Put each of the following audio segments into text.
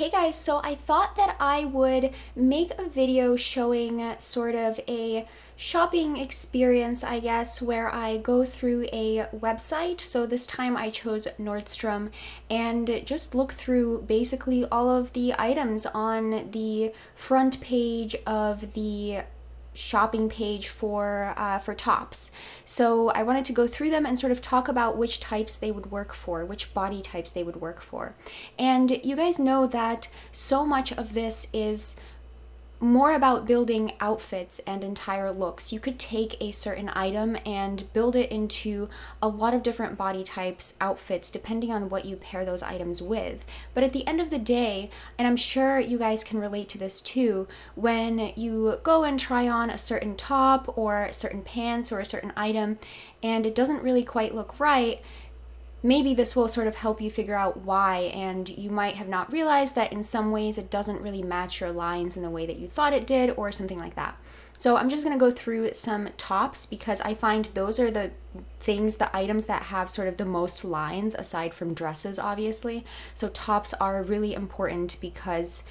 Hey guys, so I thought that I would make a video showing sort of a shopping experience, I guess, where I go through a website. So this time I chose Nordstrom and just look through basically all of the items on the front page of the shopping page for tops. So I wanted to go through them and sort of talk about which types they would work for, which body types they would work for. And you guys know that so much of this is more about building outfits and entire looks. You could take a certain item and build it into a lot of different body types, outfits, depending on what you pair those items with. But at the end of the day, and I'm sure you guys can relate to this too, when you go and try on a certain top or certain pants or a certain item and it doesn't really quite look right, maybe this will sort of help you figure out why, and you might have not realized that in some ways it doesn't really match your lines in the way that you thought it did or something like that. So I'm just going to go through some tops because I find those are the things, the items that have sort of the most lines aside from dresses, obviously. So tops are really important because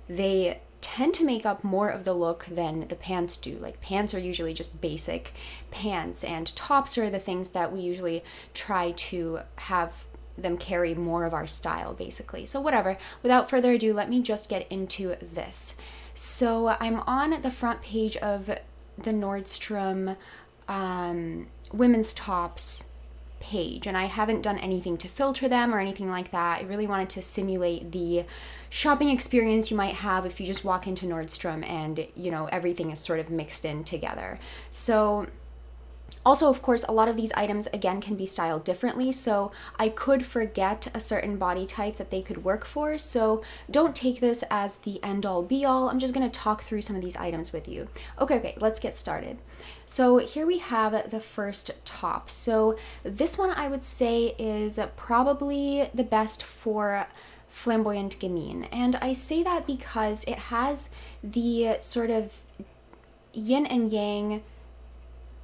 they tend to make up more of the look than the pants do. Like pants are usually just basic pants, and tops are the things that we usually try to have them carry more of our style, basically. So whatever, without further ado, let me just get into this. So I'm on the front page of the Nordstrom women's tops page, and I haven't done anything to filter them or anything like that. I really wanted to simulate the shopping experience you might have if you just walk into Nordstrom and, everything is sort of mixed in together. So also, of course, a lot of these items, again, can be styled differently, so I could forget a certain body type that they could work for, so don't take this as the end-all be-all. I'm just going to talk through some of these items with you. Okay, let's get started. So here we have the first top. So this one I would say is probably the best for flamboyant gamine, and I say that because it has the sort of yin and yang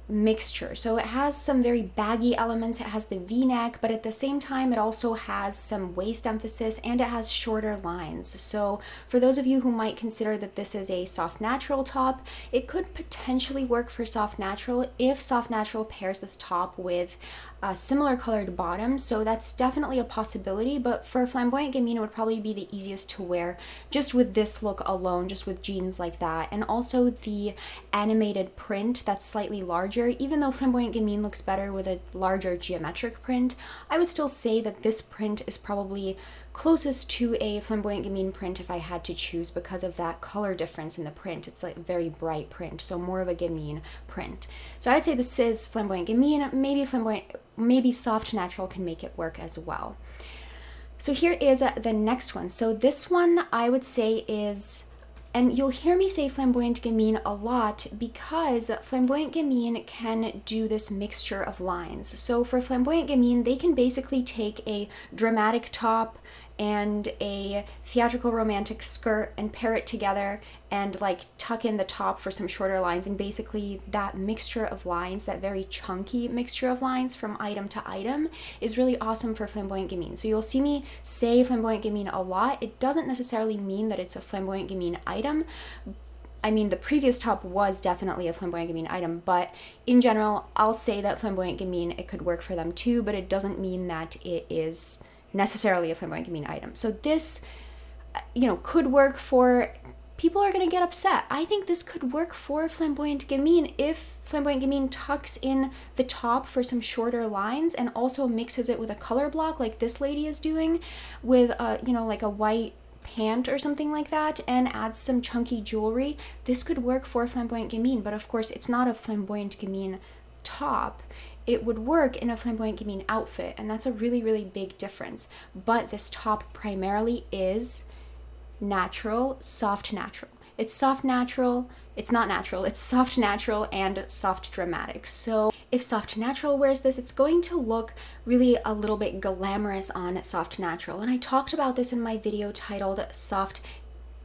mixture. So it has some very baggy elements, it has the v-neck, but at the same time it also has some waist emphasis and it has shorter lines. So for those of you who might consider that this is a soft natural top, it could potentially work for soft natural if soft natural pairs this top with a similar colored bottom. So that's definitely a possibility, but for flamboyant gamine it would probably be the easiest to wear just with this look alone, just with jeans like that, and also the animated print that's slightly larger. Even though flamboyant gamine looks better with a larger geometric print, I would still say that this print is probably closest to a flamboyant gamine print if I had to choose, because of that color difference in the print. It's like a very bright print, so more of a gamine print. So I'd say this is flamboyant gamine. Maybe soft natural can make it work as well. So here is the next one. So this one I would say is, and you'll hear me say flamboyant gamine a lot because flamboyant gamine can do this mixture of lines. So for flamboyant gamine, they can basically take a dramatic top and a theatrical romantic skirt and pair it together and like tuck in the top for some shorter lines, and basically that mixture of lines, that very chunky mixture of lines from item to item, is really awesome for flamboyant gamine. So you'll see me say flamboyant gamine a lot. It doesn't necessarily mean that it's a flamboyant gamine item. I mean, the previous top was definitely a flamboyant gamine item, but in general, I'll say that flamboyant gamine, it could work for them too, but it doesn't mean that it is necessarily a flamboyant gamine item. So this, could work for, people are going to get upset. I think this could work for flamboyant gamine if flamboyant gamine tucks in the top for some shorter lines and also mixes it with a color block like this lady is doing with, like a white pant or something like that, and adds some chunky jewelry. This could work for flamboyant gamine, but of course it's not a flamboyant gamine top. It would work in a flamboyant gamine outfit, and that's a really, really big difference. But this top primarily is natural, soft natural. It's soft natural, it's not natural, it's soft natural and soft dramatic. So if soft natural wears this, it's going to look really a little bit glamorous on soft natural. And I talked about this in my video titled Soft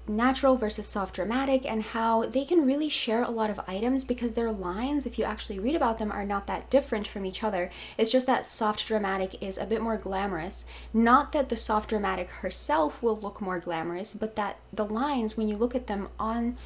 natural versus soft dramatic, and how they can really share a lot of items because their lines, if you actually read about them, are not that different from each other. It's just that soft dramatic is a bit more glamorous. Not that the soft dramatic herself will look more glamorous, but that the lines, when you look at them on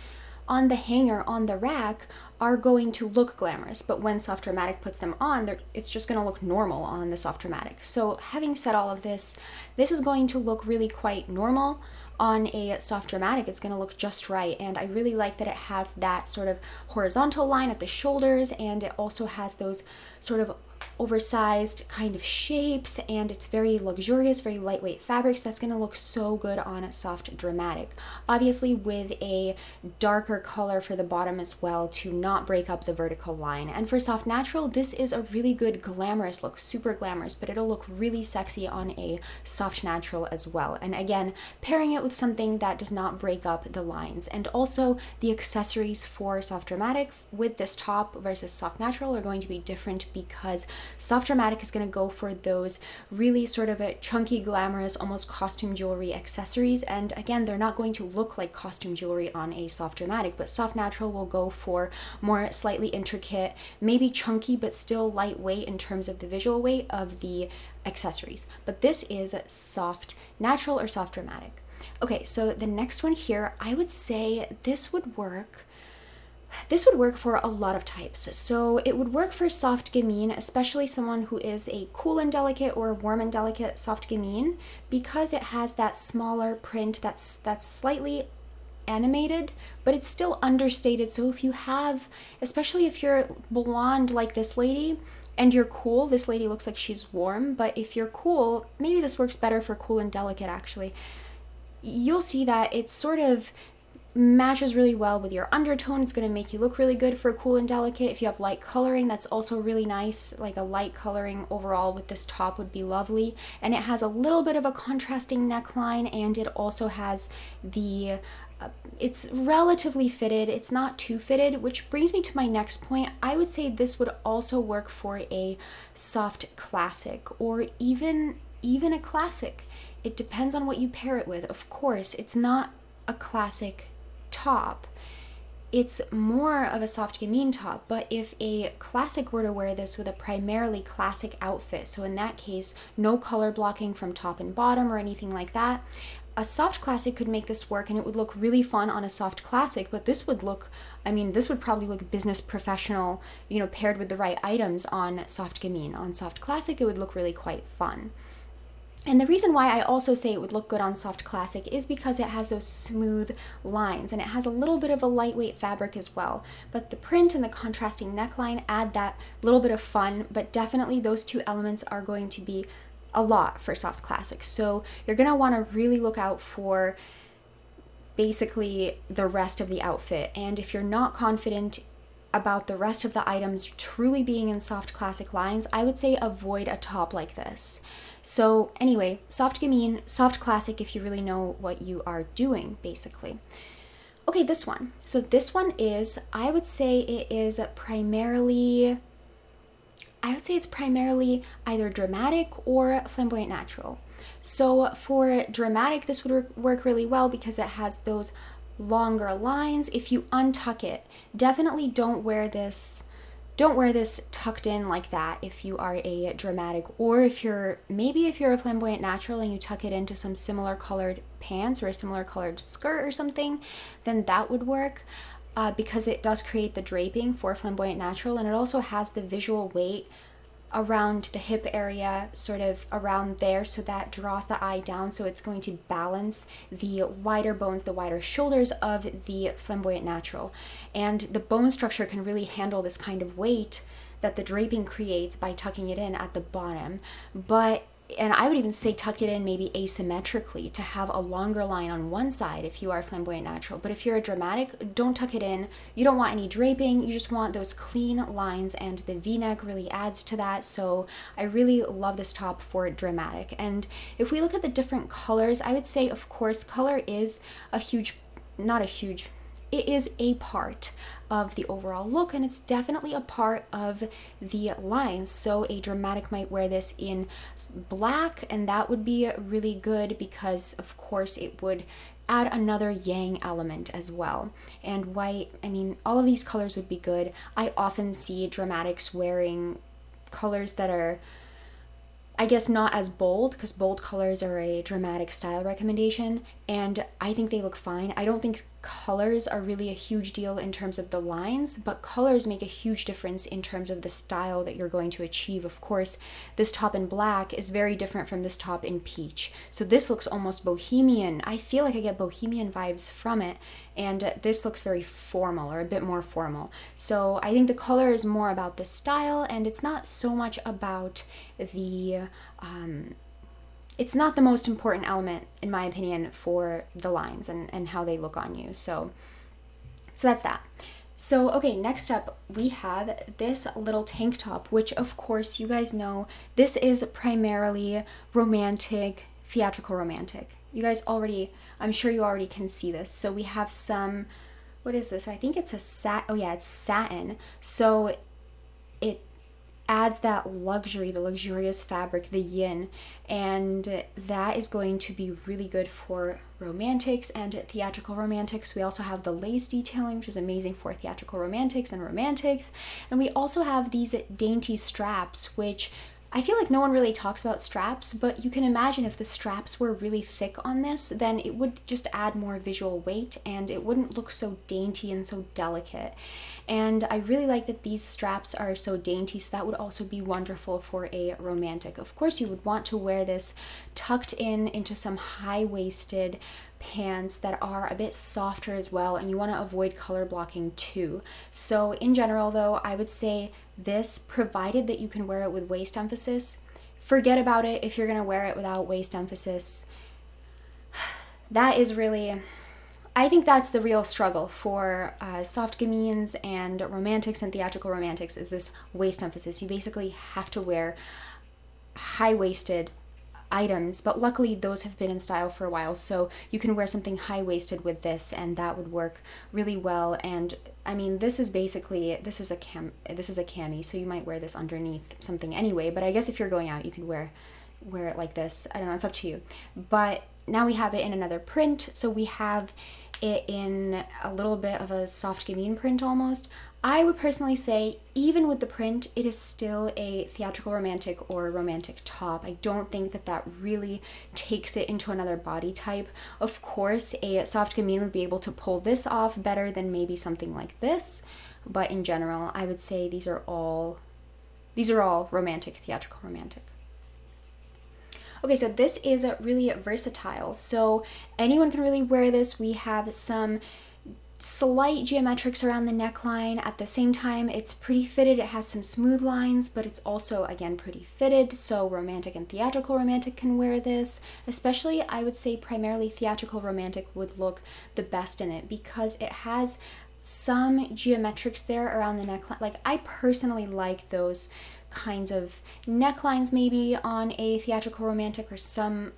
the hanger, on the rack, are going to look glamorous. But when Soft Dramatic puts them on, it's just going to look normal on the Soft Dramatic. So having said all of this, this is going to look really quite normal on a Soft Dramatic. It's going to look just right. And I really like that it has that sort of horizontal line at the shoulders, and it also has those sort of oversized kind of shapes, and it's very luxurious, very lightweight fabrics. That's going to look so good on a Soft Dramatic. Obviously with a darker color for the bottom as well to not break up the vertical line. And for Soft Natural, this is a really good glamorous look, super glamorous, but it'll look really sexy on a Soft Natural as well. And again, pairing it with something that does not break up the lines. And also the accessories for Soft Dramatic with this top versus Soft Natural are going to be different, because Soft Dramatic is going to go for those really sort of chunky, glamorous, almost costume jewelry accessories. And again, they're not going to look like costume jewelry on a Soft Dramatic, but Soft Natural will go for more slightly intricate, maybe chunky, but still lightweight in terms of the visual weight of the accessories. But this is Soft Natural or Soft Dramatic. Okay, so the next one here, I would say this would work for a lot of types. So it would work for soft gamine, especially someone who is a cool and delicate or warm and delicate soft gamine, because it has that smaller print that's slightly animated, but it's still understated. So if you have, especially if you're blonde like this lady and you're cool, this lady looks like she's warm, but if you're cool, maybe this works better for cool and delicate actually. You'll see that it's sort of matches really well with your undertone. It's going to make you look really good for cool and delicate. If you have light coloring, that's also really nice. Like a light coloring overall with this top would be lovely. And it has a little bit of a contrasting neckline, and it also has the it's relatively fitted. It's not too fitted, which brings me to my next point. I would say this would also work for a soft classic, or even a classic. It depends on what you pair it with. Of course, it's not a classic top, it's more of a soft gamine top. But if a classic were to wear this with a primarily classic outfit, so in that case no color blocking from top and bottom or anything like that, a soft classic could make this work, and it would look really fun on a soft classic. But this would look, this would probably look business professional, paired with the right items on soft gamine. On soft classic, it would look really quite fun. And the reason why I also say it would look good on soft classic is because it has those smooth lines, and it has a little bit of a lightweight fabric as well. But the print and the contrasting neckline add that little bit of fun, but definitely those two elements are going to be a lot for soft classic. So you're going to want to really look out for basically the rest of the outfit. And if you're not confident about the rest of the items truly being in soft classic lines, I would say avoid a top like this. So anyway, soft gamine, soft classic if you really know what you are doing, basically. Okay, this one. So this one is, I would say it's primarily either dramatic or flamboyant natural. So for dramatic, this would work really well because it has those longer lines. If you untuck it, definitely don't wear this tucked in like that if you are a dramatic, or if you're a flamboyant natural and you tuck it into some similar colored pants or a similar colored skirt or something, then that would work. Because it does create the draping for flamboyant natural, and it also has the visual weight around the hip area, sort of around there, so that draws the eye down, so it's going to balance the wider bones, the wider shoulders of the flamboyant natural. And the bone structure can really handle this kind of weight that the draping creates by tucking it in at the bottom. And I would even say tuck it in maybe asymmetrically to have a longer line on one side if you are flamboyant natural. But if you're a dramatic, don't tuck it in. You don't want any draping. You just want those clean lines, and the V-neck really adds to that. So I really love this top for dramatic. And if we look at the different colors, I would say, of course, color is it is a part of the overall look, and it's definitely a part of the lines. So a dramatic might wear this in black, and that would be really good because of course it would add another yang element as well. And white, I mean, all of these colors would be good. I often see dramatics wearing colors that are, I guess, not as bold, because bold colors are a dramatic style recommendation, and I think they look fine. I don't think colors are really a huge deal in terms of the lines, but colors make a huge difference in terms of the style that you're going to achieve. Of course, this top in black is very different from this top in peach. So this looks almost bohemian. I feel like I get bohemian vibes from it, and this looks very formal, or a bit more formal. So I think the color is more about the style, and it's not so much about the it's not the most important element, in my opinion, for the lines and how they look on you. So that's that. So, okay, next up, we have this little tank top, which, of course, you guys know, this is primarily romantic, theatrical romantic. You guys already, I'm sure you already can see this. So we have some, what is this? I think it's a it's satin. So it adds that luxury, the luxurious fabric, the yin, and that is going to be really good for romantics and theatrical romantics. We also have the lace detailing, which is amazing for theatrical romantics and romantics, and we also have these dainty straps, which I feel like no one really talks about straps, but you can imagine if the straps were really thick on this, then it would just add more visual weight and it wouldn't look so dainty and so delicate. And I really like that these straps are so dainty, so that would also be wonderful for a romantic. Of course, you would want to wear this tucked in into some high-waisted pants that are a bit softer as well, and you want to avoid color blocking too. So in general though, I would say this, provided that you can wear it with waist emphasis. Forget about it if you're going to wear it without waist emphasis. That is really, I think that's the real struggle for soft gamines and romantics and theatrical romantics, is this waist emphasis. You basically have to wear high-waisted items, but luckily those have been in style for a while, so you can wear something high-waisted with this and that would work really well. And I mean, this is a cami, so you might wear this underneath something anyway, but I guess if you're going out you could wear it like this. I don't know, it's up to you. But now we have it in another print, so we have it in a little bit of a soft gamine print almost. I would personally say, even with the print, it is still a theatrical romantic or romantic top. I don't think that really takes it into another body type. Of course, a soft gamine would be able to pull this off better than maybe something like this, but in general, I would say these are all romantic, theatrical romantic. Okay, so this is really versatile, so anyone can really wear this. We have some slight geometrics around the neckline. At the same time, it's pretty fitted. It has some smooth lines, but it's also, again, pretty fitted, so romantic and theatrical romantic can wear this. Especially, I would say primarily theatrical romantic would look the best in it, because it has some geometrics there around the neckline. Like, I personally like those kinds of necklines maybe on a theatrical romantic, or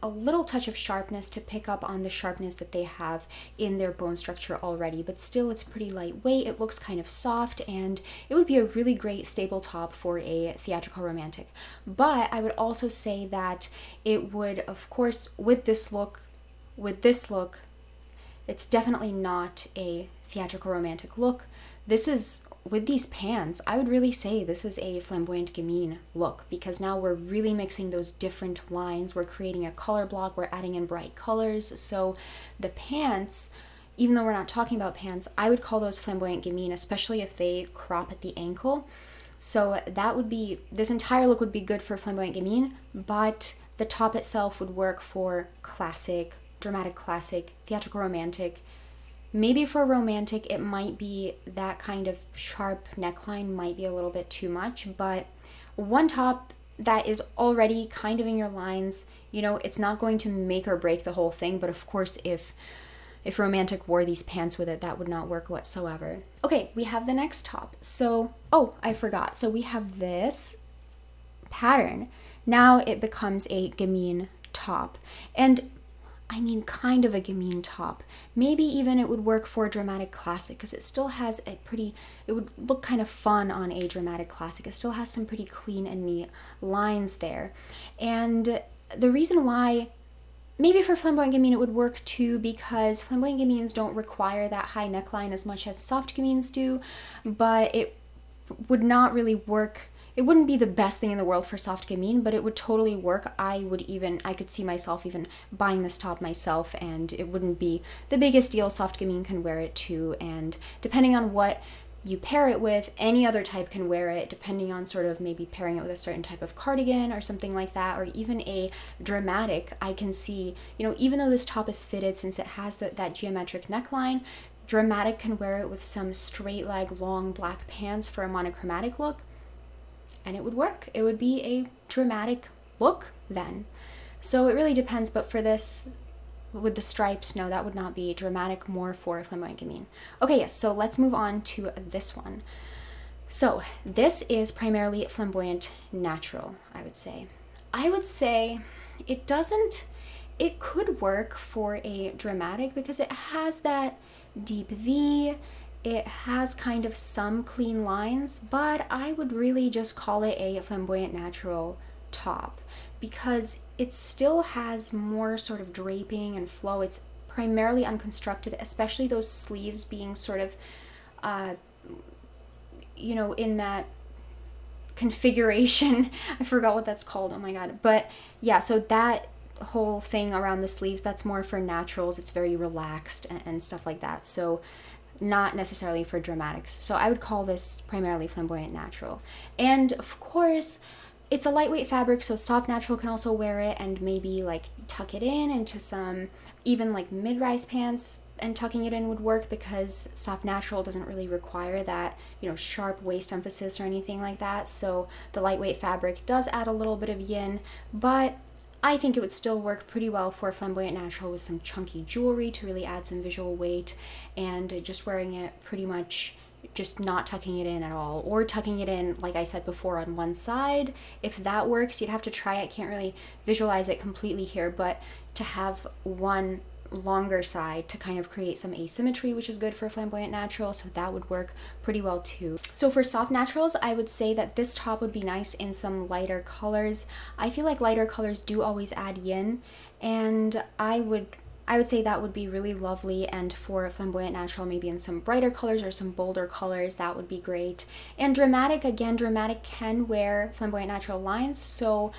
a little touch of sharpness to pick up on the sharpness that they have in their bone structure already, but still it's pretty lightweight. It looks kind of soft, and it would be a really great staple top for a theatrical romantic. But I would also say that it would, of course, with this look, it's definitely not a theatrical romantic look. This is, with these pants, I would really say this is a flamboyant gamine look, because now we're really mixing those different lines. We're creating a color block. We're adding in bright colors. So the pants, even though we're not talking about pants, I would call those flamboyant gamine, especially if they crop at the ankle. So that would be, this entire look would be good for flamboyant gamine, but the top itself would work for classic, dramatic classic, theatrical romantic. Maybe for romantic, it might be that kind of sharp neckline might be a little bit too much, but one top that is already kind of in your lines, you know, it's not going to make or break the whole thing, but of course, if romantic wore these pants with it, that would not work whatsoever. Okay, we have the next top. So, oh, I forgot. So we have this pattern. Now it becomes a gamine top. And I mean, kind of a gamine top. Maybe even it would work for a dramatic classic, because it still has it would look kind of fun on a dramatic classic. It still has some pretty clean and neat lines there. And the reason why maybe for flamboyant gamine it would work too, because flamboyant gamines don't require that high neckline as much as soft gamines do, but it would not really work. It wouldn't be the best thing in the world for soft gamine, but it would totally work. I could see myself even buying this top myself, and it wouldn't be the biggest deal. Soft gamine can wear it too, and depending on what you pair it with, any other type can wear it, depending on sort of maybe pairing it with a certain type of cardigan or something like that, or even a dramatic. I can see, even though this top is fitted, since it has that geometric neckline, dramatic can wear it with some straight leg long black pants for a monochromatic look, and it would work. It would be a dramatic look then. So it really depends, but for this, with the stripes, no, that would not be dramatic, more for flamboyant gamine. Okay, yes, so let's move on to this one. So this is primarily flamboyant natural, I would say. I would say it could work for a dramatic because it has that deep V, it has kind of some clean lines, but I would really just call it a flamboyant natural top because it still has more sort of draping and flow. It's primarily unconstructed, especially those sleeves being sort of, in that configuration. I forgot what that's called. Oh my God. But yeah, so that whole thing around the sleeves, that's more for naturals. It's very relaxed and stuff like that. So not necessarily for dramatics. So I would call this primarily flamboyant natural. And of course, it's a lightweight fabric, so soft natural can also wear it and maybe like tuck it in into some even like mid-rise pants, and tucking it in would work because soft natural doesn't really require that, sharp waist emphasis or anything like that. So the lightweight fabric does add a little bit of yin, but I think it would still work pretty well for flamboyant natural with some chunky jewelry to really add some visual weight, and just wearing it pretty much just not tucking it in at all, or tucking it in, like I said before, on one side. If that works, you'd have to try it. Can't really visualize it completely here, but to have one longer side to kind of create some asymmetry, which is good for flamboyant natural, so that would work pretty well too. So for soft naturals, I would say that this top would be nice in some lighter colors. I feel like lighter colors do always add yin, and I would say that would be really lovely, and for flamboyant natural, maybe in some brighter colors or some bolder colors, that would be great. And dramatic, again, dramatic can wear flamboyant natural lines, so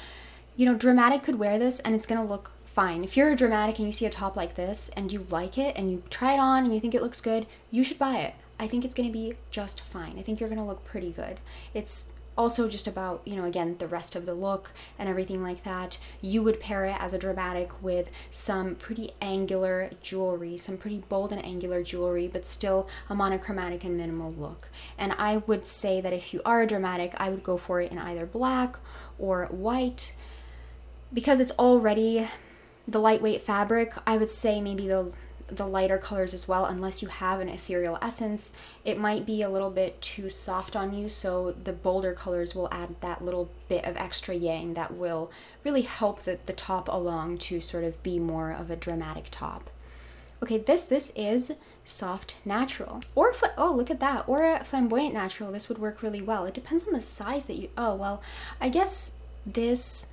dramatic could wear this and it's gonna look fine. If you're a dramatic and you see a top like this and you like it and you try it on and you think it looks good, you should buy it. I think it's gonna be just fine. I think you're gonna look pretty good. It's also just about, again, the rest of the look and everything like that. You would pair it as a dramatic with some pretty angular jewelry, some pretty bold and angular jewelry, but still a monochromatic and minimal look. And I would say that if you are a dramatic, I would go for it in either black or white. Because it's already the lightweight fabric, I would say maybe the lighter colors as well, unless you have an ethereal essence. It might be a little bit too soft on you, so the bolder colors will add that little bit of extra yang that will really help the top along to sort of be more of a dramatic top. Okay, this is soft natural, or oh, look at that, or a flamboyant natural. This would work really well. It depends on the size that you, oh well, I guess this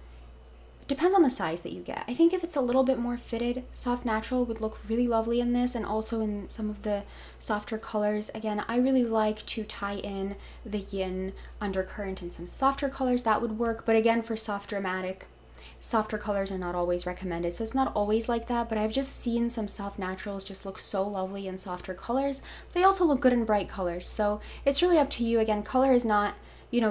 depends on the size that you get. I think if it's a little bit more fitted, soft natural would look really lovely in this, and also in some of the softer colors. Again, I really like to tie in the yin undercurrent in some softer colors. That would work, but again, for soft dramatic, softer colors are not always recommended, so it's not always like that, but I've just seen some soft naturals just look so lovely in softer colors. They also look good in bright colors, so it's really up to you. Again, color is not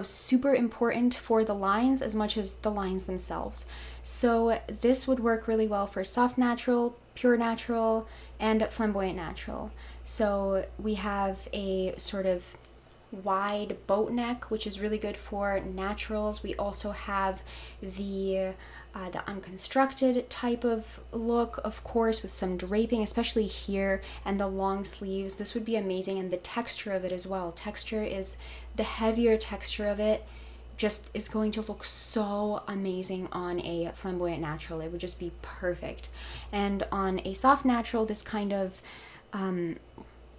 super important for the lines as much as the lines themselves. So this would work really well for soft natural, pure natural, and flamboyant natural. So we have a sort of wide boat neck, which is really good for naturals. We also have the unconstructed type of look, of course, with some draping, especially here, and the long sleeves. This would be amazing, and the texture of it as well. The heavier texture of it just is going to look so amazing on a flamboyant natural. It would just be perfect. And on a soft natural, this kind of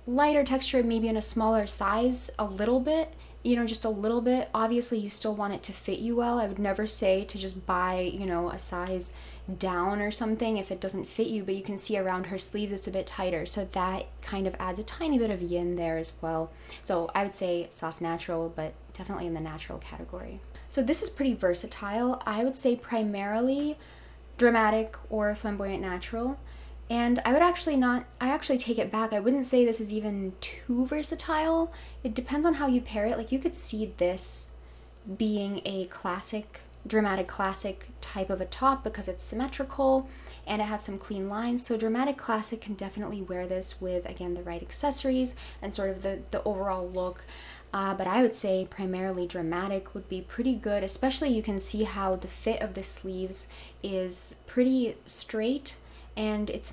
lighter texture, maybe in a smaller size, a little bit, just a little bit. Obviously, you still want it to fit you well. I would never say to just buy, a size, down or something if it doesn't fit you, but you can see around her sleeves it's a bit tighter, so that kind of adds a tiny bit of yin there as well. So I would say soft natural, but definitely in the natural category. So this is pretty versatile. I would say primarily dramatic or flamboyant natural. And I actually take it back. I wouldn't say this is even too versatile. It depends on how you pair it. Like, you could see this being a classic, dramatic classic type of a top because it's symmetrical and it has some clean lines. So dramatic classic can definitely wear this with, again, the right accessories and sort of the overall look. But I would say primarily dramatic would be pretty good, especially you can see how the fit of the sleeves is pretty straight, and it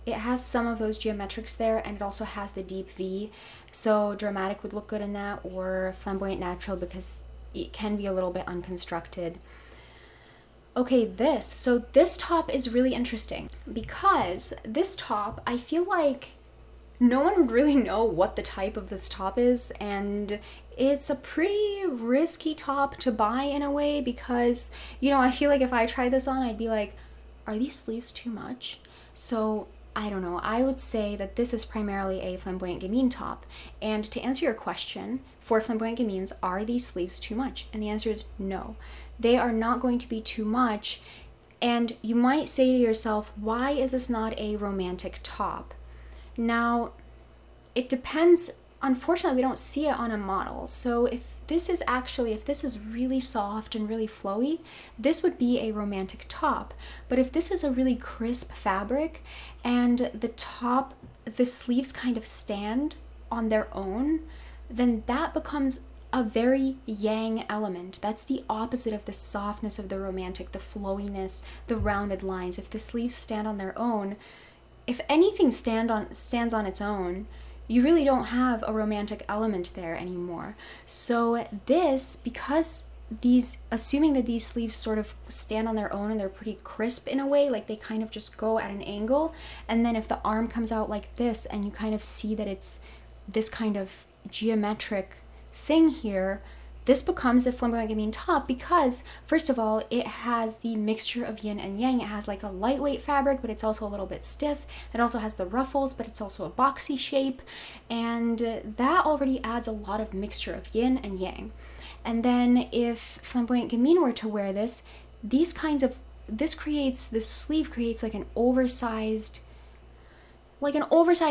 has some of those geometrics there, and it also has the deep V. So dramatic would look good in that, or flamboyant natural because it can be a little bit unconstructed. Okay, so this top is really interesting because this top, I feel like no one would really know what the type of this top is, and it's a pretty risky top to buy in a way because, I feel like if I tried this on, I'd be like, are these sleeves too much? So I don't know. I would say that this is primarily a flamboyant gamine top. And to answer your question, for flamboyant gamines, are these sleeves too much? And the answer is no. They are not going to be too much. And you might say to yourself, why is this not a romantic top? Now, it depends. Unfortunately, we don't see it on a model. So if this is really soft and really flowy, this would be a romantic top. But if this is a really crisp fabric and the sleeves kind of stand on their own, then that becomes a very yang element. That's the opposite of the softness of the romantic, the flowiness, the rounded lines. If the sleeves stand on their own, if anything stands on its own, you really don't have a romantic element there anymore. So this, because assuming that these sleeves sort of stand on their own and they're pretty crisp in a way, like they kind of just go at an angle, and then if the arm comes out like this and you kind of see that it's this kind of geometric thing here, this becomes a flamboyant gamine top because, first of all, it has the mixture of yin and yang. It has like a lightweight fabric, but it's also a little bit stiff. It also has the ruffles, but it's also a boxy shape. And that already adds a lot of mixture of yin and yang. And then if flamboyant gamine were to wear this, this sleeve creates like an oversized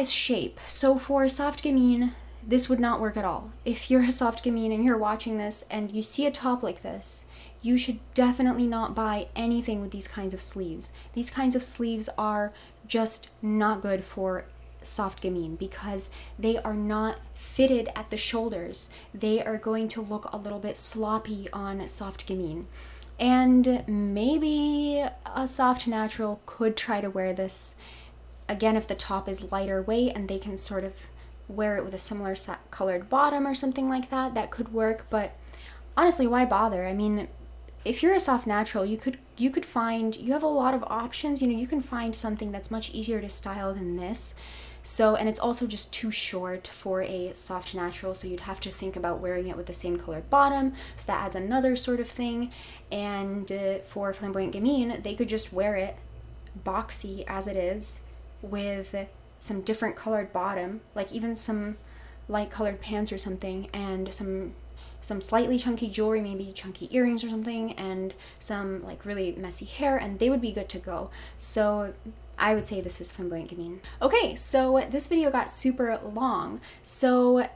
shape. So for soft gamine, this would not work at all. If you're a soft gamine and you're watching this and you see a top like this, you should definitely not buy anything with these kinds of sleeves. These kinds of sleeves are just not good for soft gamine because they are not fitted at the shoulders. They are going to look a little bit sloppy on soft gamine. And maybe a soft natural could try to wear this, again, if the top is lighter weight and they can sort of wear it with a similar colored bottom or something like that, that could work. But honestly, why bother? I mean, if you're a soft natural, you have a lot of options. You can find something that's much easier to style than this. So, and it's also just too short for a soft natural, so you'd have to think about wearing it with the same colored bottom, so that adds another sort of thing. And for flamboyant gamine, they could just wear it boxy as it is with some different colored bottom, like even some light colored pants or something, and some slightly chunky jewelry, maybe chunky earrings or something, and some like really messy hair, and they would be good to go. So I would say this is flamboyant gamine. Okay, so this video got super long, so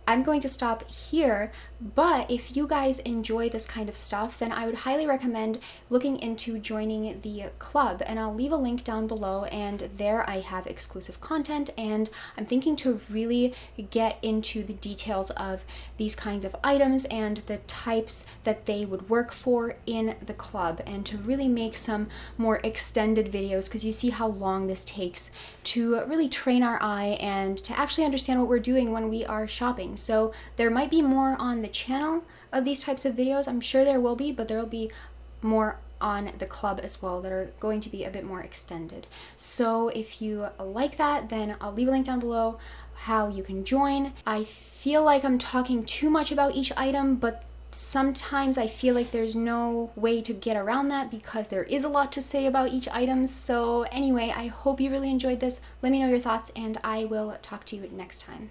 I'm going to stop here, but if you guys enjoy this kind of stuff, then I would highly recommend looking into joining the club, and I'll leave a link down below, and there I have exclusive content, and I'm thinking to really get into the details of these kinds of items and the types that they would work for in the club, and to really make some more extended videos, because you see how long this takes to really train our eye and to actually understand what we're doing when we are shopping. So there might be more on the channel of these types of videos. I'm sure there will be, but there will be more on the club as well that are going to be a bit more extended. So if you like that, then I'll leave a link down below how you can join. I feel like I'm talking too much about each item, but sometimes I feel like there's no way to get around that because there is a lot to say about each item. So anyway, I hope you really enjoyed this. Let me know your thoughts, and I will talk to you next time.